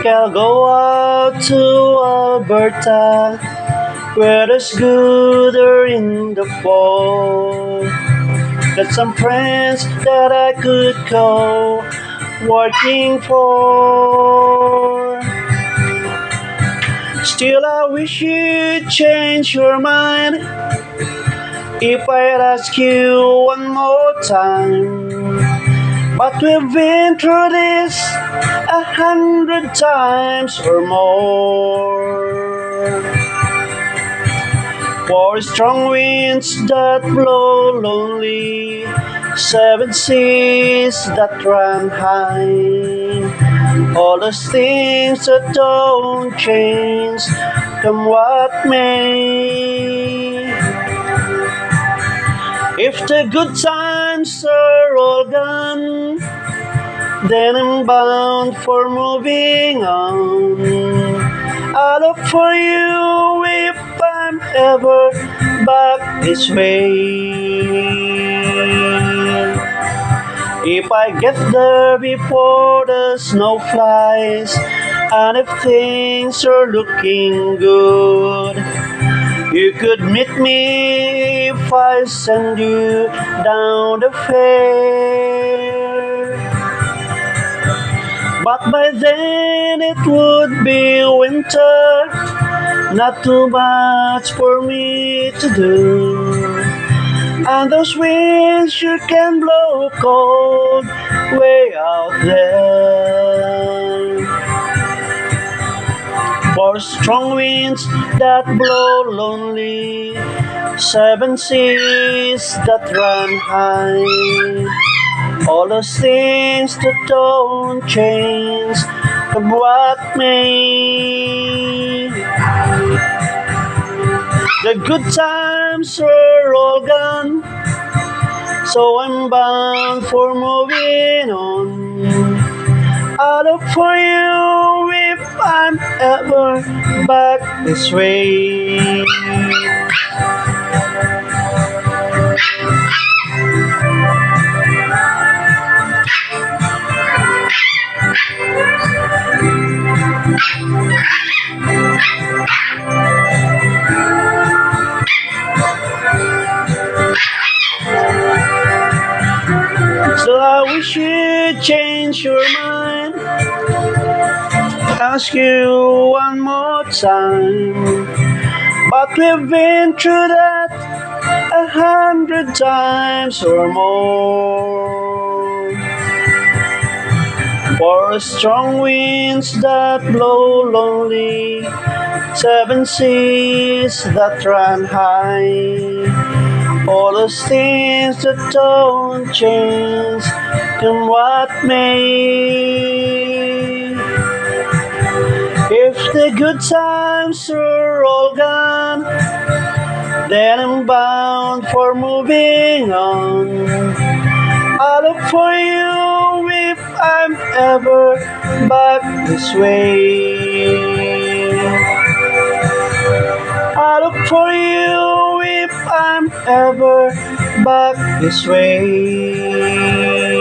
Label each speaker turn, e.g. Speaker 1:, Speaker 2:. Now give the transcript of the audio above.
Speaker 1: I'll go out to Alberta, where there's gooder in the fall. Got some friends that I could go working for. Still, I wish you'd change your mind if I'd ask you one more time. But we've been through this 100 times or more. For strong winds that blow lonely, seven seas that run high, all those things that don't change, come what may. If the good times are all gone, then I'm bound for moving on. I'll look for you if I'm ever back this way. If I get there before the snow flies, and if things are looking good, you could meet me if I send you down the fair. But by then it would be winter, not too much for me to do. And those winds sure can blow cold way out there. For strong winds that blow lonely, seven seas that run high, all those things that don't change, come what may. The good times are all gone, so I'm bound for moving on. I'll look for you if I'm ever back this way. So I wish you'd change your mind, ask you one more time. But we've been through that 100 times or more. For strong winds that blow lonely, seven seas that run high, all those things that don't change, come what may. If the good times are all gone, then I'm bound for moving on. I'll look for you if I'm ever back this way. I'll look for you if I'm ever back this way.